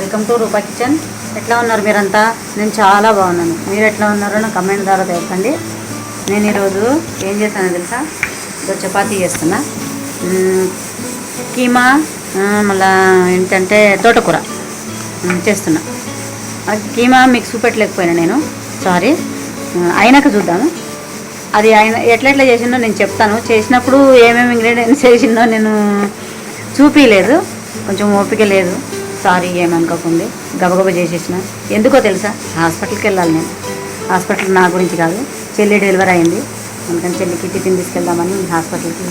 Welcome to Roopa kitchen. ఎట్లా ఉన్నారు మీరంతా? నేను చాలా బాగున్నాను. మీరు ఎట్లా ఉన్నారో నా కమెంట్ ద్వారా తెలపండి. నేను ఈరోజు ఏం చేశానో తెలుసా? ఈరోజు చపాతీ చేస్తున్నా, కీమా మళ్ళీ ఏంటంటే తోటకూర చేస్తున్నా. కీమా మీకు చూపెట్టలేకపోయినా నేను, సారీ. అయినాక చూద్దాము. అది ఆయన ఎట్లా చేసిందో నేను చెప్తాను. చేసినప్పుడు ఏమేమి ఇంగ్రీడియంట్స్ చేసిందో నేను చూపించలేదు, కొంచెం ఓపిక లేదు, సారీ ఏమనుకోకండి. గబగబా చేసేసిన. ఎందుకో తెలుసా? హాస్పిటల్కి వెళ్ళాలి నేను. హాస్పిటల్ నా గురించి కాదు, చెల్లి డెలివరీ అయింది, అందుకని చెల్లికి టిఫిన్ తీసుకెళ్దామని హాస్పిటల్కి,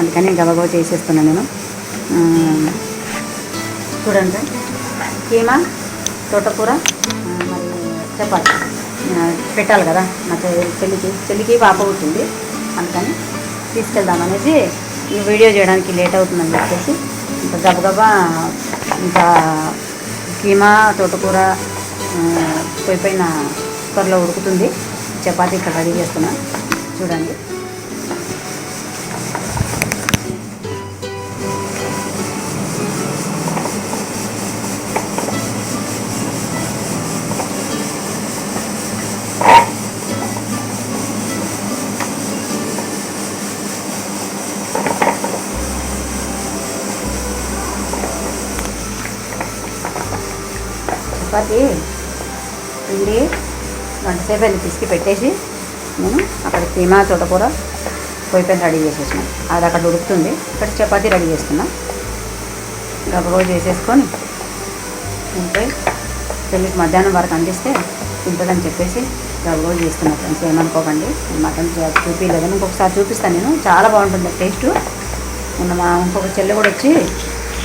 అందుకని గబగబా చేసేస్తున్నాను నేను. చూడండి, కీమా తోటకూర మరి చపాతి పెట్టాలి కదా. నాకు చెల్లికి పాప పుట్టింది, అందుకని తీసుకెళ్దామనేసి ఈ వీడియో చేయడానికి లేట్ అవుతుందని చెప్పేసి ఇంకా గబగబా ఇంకా కీమా తోటకూర పైన కుక్కర్లో ఉడుకుతుంది. చపాతీ ఇక్కడ రెడీ చేస్తున్నా, చూడండి. చపాతీ పిండి గంటసేపు వెళ్ళి పిసికి పెట్టేసి నేను అక్కడ కీమా తోటకూర పొయ్యి పైన రెడీ చేసేసిన. అది అక్కడ ఉడుకుతుంది, ఇక్కడ చపాతీ రెడీ చేస్తున్నా. గబగబా చేసేసుకొని ఉంటే పెళ్ళికి మధ్యాహ్నం వరకు అందిస్తే తింటుందని చెప్పేసి గబగబా చేస్తున్నా. ఫ్రెండ్స్ ఏమనుకోకండి, మటన్ చూపించలేదు, ఇంకొకసారి చూపిస్తాను నేను. చాలా బాగుంటుంది టేస్ట్. మొన్న మా ఇంకొక చెల్లి కూడా వచ్చి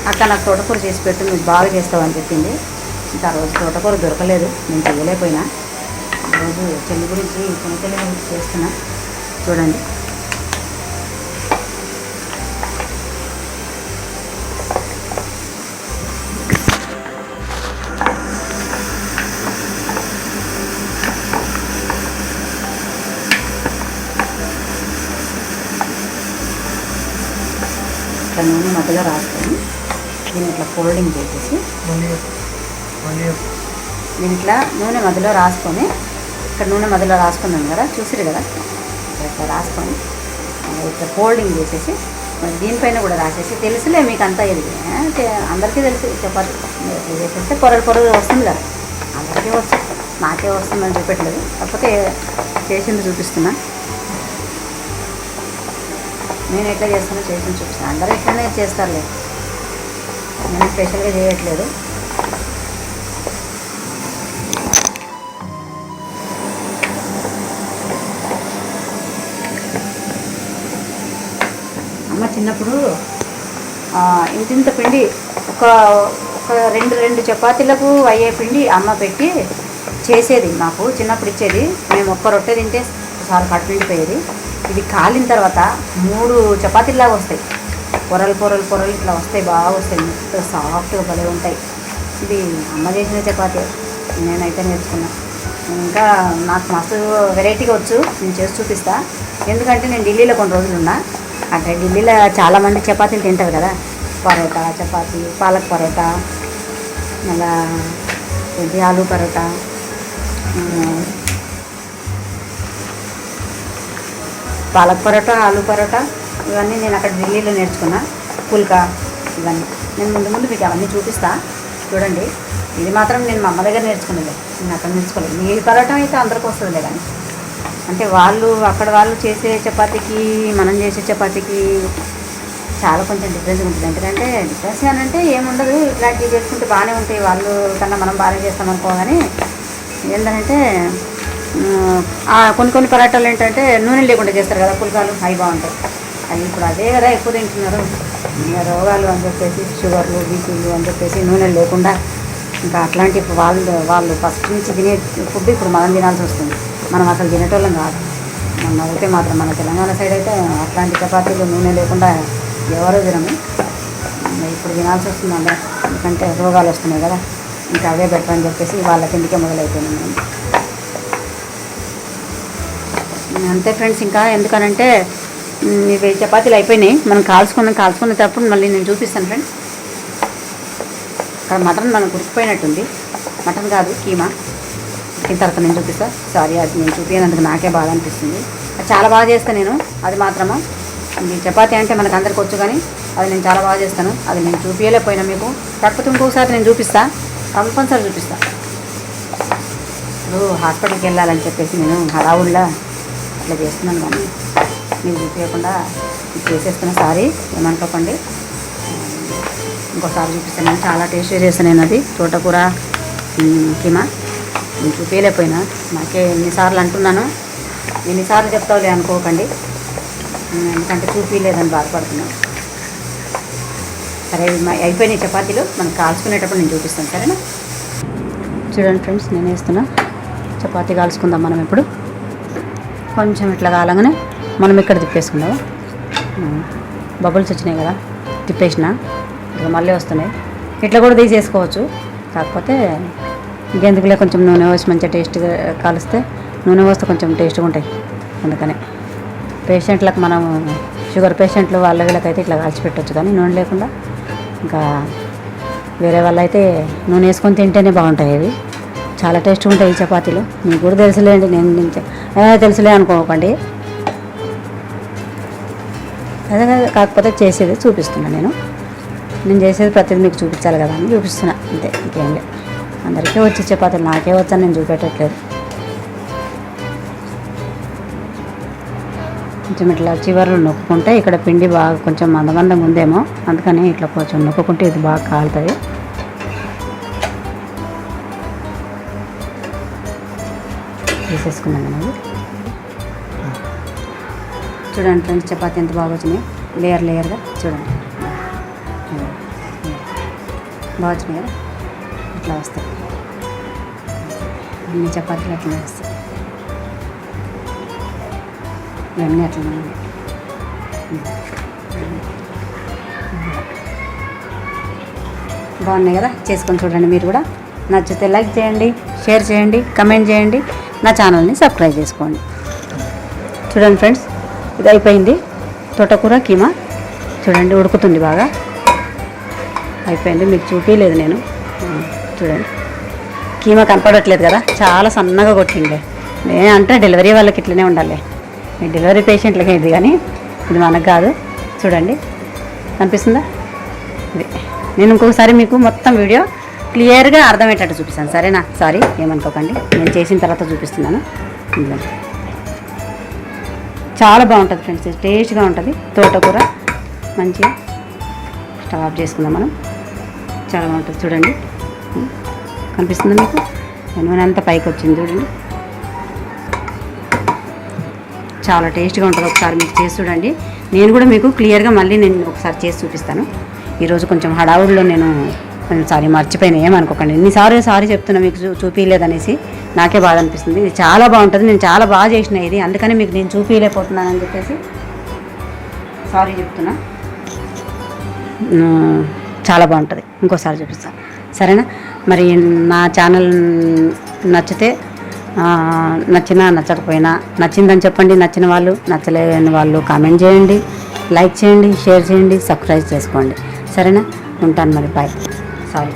అక్క నాకు తోటకూర చేసి పెట్టు, మీరు బాగా చేస్తావని చెప్పింది. ఇంకా ఆ రోజు తోటకూర దొరకలేదు, నేను చేయలేకపోయినా. ఈరోజు చెల్లి గురించి చిన్నచెల్లి గురించి చేస్తున్నా, చూడండి. ఇట్లా నూనె మధ్యలో రాసుకొని దీన్ని ఇట్లా ఫోల్డింగ్ చేసేసి నేను ఇట్లా నూనె మధ్యలో రాసుకొని, ఇక్కడ నూనె మధ్యలో రాసుకున్నాను కదా, చూసిరు కదా, ఇట్లా రాసుకొని ఇట్లా ఫోల్డింగ్ చేసేసి మరి దీనిపైన కూడా రాసేసి, తెలుసులే మీకు అంతా. ఇది అందరికీ తెలుసు, చపాతీ చేసేస్తే పొరలు వస్తుంది కదా, అందరికీ వచ్చు, నాకే వస్తుందని చెప్పట్లేదు, కాకపోతే చేసింది చూపిస్తున్నా. నేను ఎట్లా చేస్తానో చేసింది చూపిస్తాను. అందరూ ఎట్లనే చేస్తారులే, నేను స్పెషల్గా చేయట్లేదు. అమ్మ చిన్నప్పుడు ఇంత పిండి ఒక రెండు చపాతీలకు అయ్యే పిండి అమ్మ పెట్టి చేసేది, మాకు చిన్నప్పుడు ఇచ్చేది. మేము ఒక్క రొట్టె తింటే చాలా కట్టు నిండిపోయేది. ఇది కాలిన తర్వాత 3 చపాతీలాగా వస్తాయి, పొరలు ఇట్లా వస్తాయి, బాగా వస్తాయి, మొత్తం సాఫ్ట్గా భలే ఉంటాయి. ఇది అమ్మ చేసిన చపాతీ, నేనైతే నేర్చుకున్నా. ఇంకా నాకు మస్తు వెరైటీగా వచ్చు, నేను చేసి చూపిస్తా. ఎందుకంటే నేను ఢిల్లీలో కొన్ని రోజులు ఉన్నా. అంటే ఢిల్లీలో చాలామంది చపాతీలు తింటారు కదా, పరోటా చపాతీ, పాలక్ పరోటా, మళ్ళా ఇది ఆలూ పరోటా, పాలక్ పరోటా, ఆలూ పరోటా, ఇవన్నీ నేను అక్కడ ఢిల్లీలో నేర్చుకున్నా. పుల్కా ఇవన్నీ నేను ముందు మీకు అవన్నీ చూపిస్తా, చూడండి. ఇది మాత్రం నేను మా అమ్మ దగ్గర నేర్చుకునేది, నేను అక్కడ నేర్చుకోలేదు. మీ పరోటా అయితే అందరికీ వస్తుందిలే, కానీ అంటే అక్కడ వాళ్ళు చేసే చపాతీకి మనం చేసే చపాతీకి చాలా కొంచెం డిఫరెన్స్ ఉంటుంది. ఎందుకంటే డిఫరెన్స్ అని అంటే ఏముండదు, ఇట్లాంటివి చేసుకుంటే బాగానే ఉంటాయి, వాళ్ళు కన్నా మనం బాగానే చేస్తాం అనుకో. కానీ ఏంటంటే కొన్ని పరాటాలు ఏంటంటే నూనె లేకుండా చేస్తారు కదా, పుల్కాలు, అవి బాగుంటాయి. అవి ఇప్పుడు అదే కదా ఎక్కువ తింటున్నారు, రోగాలు అని చెప్పేసి, షుగర్లు, బీపీలు అని చెప్పేసి నూనె లేకుండా. ఇంకా అట్లాంటి వాళ్ళు ఫస్ట్ నుంచి తినే ఫుడ్ ఇప్పుడు మనం తినాల్సి వస్తుంది. మనం అసలు తినేటోళ్ళం కాదు. మన అయితే మాత్రం మన తెలంగాణ సైడ్ అయితే అట్లాంటి చపాతీలు నూనె లేకుండా ఎవరో తినము. ఇప్పుడు తినాల్సి వస్తుంది అందరూ, ఎందుకంటే రోగాలు వస్తున్నాయి కదా. ఇంకా అవే బెటర్ అని చెప్పేసి వాళ్ళ కిందకే మొదలైపోయింది మేము. అంతే ఫ్రెండ్స్. ఇంకా ఎందుకనంటే ఇవి చపాతీలు అయిపోయినాయి, మనం కాల్చుకునేటప్పుడు మళ్ళీ నేను చూపిస్తాను ఫ్రెండ్స్. అక్కడ మటన్ మనకు ఉడికిపోయినట్టుంది. మటన్ కాదు, కీమా. ఉడికిన తర్వాత నేను చూపిస్తా. సారీ, అది నేను చూపించినందుకు నాకే బాధ అనిపిస్తుంది. అది చాలా బాగా చేస్తాను నేను. అది మాత్రము చపాతీ అంటే మనకు అందరికి వచ్చు, కానీ అది నేను చాలా బాగా చేస్తాను. అది నేను చూపించలేకపోయినా మీకు, కాకపోతే ఇంకొకసారి నేను చూపిస్తా, కంపల్సరీ చూపిస్తా. ఇప్పుడు హాస్పిటల్కి వెళ్ళాలని చెప్పేసి నేను హడావుల్లా అట్లా చేస్తున్నాను, కానీ మీరు చూపించకుండా చేసేస్తున్నా. సారీ, ఏమనుకోకండి. ఇంకోసారి చూపిస్తాను. నేను చాలా టేస్ట్గా చేస్తాను నేను అది తోటకూర కీమా. నేను చూపించలేకపోయినా, నాకే ఎన్నిసార్లు అంటున్నాను, ఎన్నిసార్లు చెప్తావులే అనుకోకండి, ఎందుకంటే చూపించలేదని బాధపడుతున్నాను. సరే, అయిపోయినాయి చపాతీలు. మనం కాల్చుకునేటప్పుడు నేను చూపిస్తాను, సరేనా? చూడండి ఫ్రెండ్స్, నేను వేస్తున్నా. చపాతీ కాల్చుకుందాం మనం ఇప్పుడు. కొంచెం ఇట్లా కాలంగానే మనం ఇక్కడ తిప్పేసుకుందాం. బబుల్స్ వచ్చినాయి కదా, తిప్పేసిన, ఇక మళ్ళీ వస్తున్నాయి. ఇట్లా కూడా తీసేసుకోవచ్చు, కాకపోతే ఇంకెందుకులే, కొంచెం నూనె పోసి మంచిగా టేస్ట్గా కాలిస్తే, నూనె పోస్తే కొంచెం టేస్ట్గా ఉంటాయి. అందుకనే పేషెంట్లకు, మనం షుగర్ పేషెంట్లు వీళ్ళకైతే ఇట్లా కాల్చి పెట్టవచ్చు, కానీ నూనె లేకుండా ఇంకా వేరే వాళ్ళైతే నూనె వేసుకొని తింటేనే బాగుంటాయి. అవి చాలా టేస్ట్గా ఉంటాయి ఈ చపాతీలు. మీకు కూడా తెలుసులేండి, నేను తెలుసులే అనుకోకండి. అదే కాకపోతే చేసేది చూపిస్తున్నా. నేను చేసేది ప్రతిదీ మీకు చూపించాలి కదా అని చూపిస్తున్నా, అంతే, ఇంకేం లేదు. అందరికీ వచ్చి చపాతీలు, నాకే వచ్చని నేను చూపెట్టట్లేదు. కొంచెం ఇట్లా చివర్లు నొక్కుంటే ఇక్కడ పిండి బాగా కొంచెం మందమందంగా ఉందేమో, అందుకని ఇట్లా కొంచెం నొక్కుంటే ఇది బాగా కాలుతుంది. తీసేసుకున్నాం అనేది. చూడండి ఫ్రెండ్స్, చపాతీ ఎంత బాగా వచ్చినాయి, లేయర్గా చూడండి, బాగా వచ్చినాయి కదా. ఇట్లా వస్తాయి అన్ని చపాతీలు, అట్లనే వస్తాయి ఇవన్నీ, అట్లనే ఉన్నాయి. బాగున్నాయి కదా. చేసుకొని చూడండి మీరు కూడా. నచ్చితే లైక్ చేయండి, షేర్ చేయండి, కమెంట్ చేయండి, నా ఛానల్ని సబ్స్క్రైబ్ చేసుకోండి. చూడండి ఫ్రెండ్స్, ఇది అయిపోయింది తోటకూర కీమా. చూడండి, ఉడుకుతుంది బాగా, అయిపోయింది. మీకు చూపించలేదు నేను. చూడండి, కీమా కనపడట్లేదు కదా, చాలా సన్నగా కొట్టిండే. అంటే డెలివరీ వాళ్ళకి ఇట్లనే ఉండాలి, మీ డెలివరీ పేషెంట్లకి ఇది, కానీ ఇది మనకు కాదు. చూడండి, కనిపిస్తుందా? ఇది నేను ఇంకొకసారి మీకు మొత్తం వీడియో క్లియర్గా అర్థమయ్యేటట్టు చూపిస్తాను, సరేనా? సారీ, ఏమనుకోకండి, నేను చేసిన తర్వాత చూపిస్తున్నాను. చాలా బాగుంటుంది ఫ్రెండ్స్, టేస్ట్గా ఉంటుంది తోటకూర. మంచిగా స్టవ్ ఆఫ్ చేసుకుందాం మనం. చాలా బాగుంటుంది. చూడండి, కనిపిస్తుందా మీకు? నూనె అంతా పైకి వచ్చింది చూడండి, చాలా టేస్ట్గా ఉంటుంది. ఒకసారి మీకు చేసి చూడండి. నేను కూడా మీకు క్లియర్గా మళ్ళీ నేను ఒకసారి చేసి చూపిస్తాను. ఈరోజు కొంచెం హడావుడిలో నేను సారీ మర్చిపోయినా, ఏమనుకోకండి. ఎన్నిసార్లు సారీ చెప్తున్నా మీకు చూపించలేదనేసి, నాకే బాధ అనిపిస్తుంది. ఇది చాలా బాగుంటుంది, నేను చాలా బాగా చేసిన ఇది, అందుకని మీకు నేను చూపించలేకపోతున్నానని చెప్పేసి సారీ చెప్తున్నా. చాలా బాగుంటుంది, ఇంకోసారి చూపిస్తాను, సరేనా? మరి నా ఛానల్ నచ్చితే నచ్చినా నచ్చకపోయినా, నచ్చిందని చెప్పండి, నచ్చిన వాళ్ళు, నచ్చలేని వాళ్ళు కామెంట్ చేయండి, లైక్ చేయండి, షేర్ చేయండి, సబ్స్క్రైబ్ చేసుకోండి, సరేనా? ఉంటాను మరి, బాయ్. సారీ.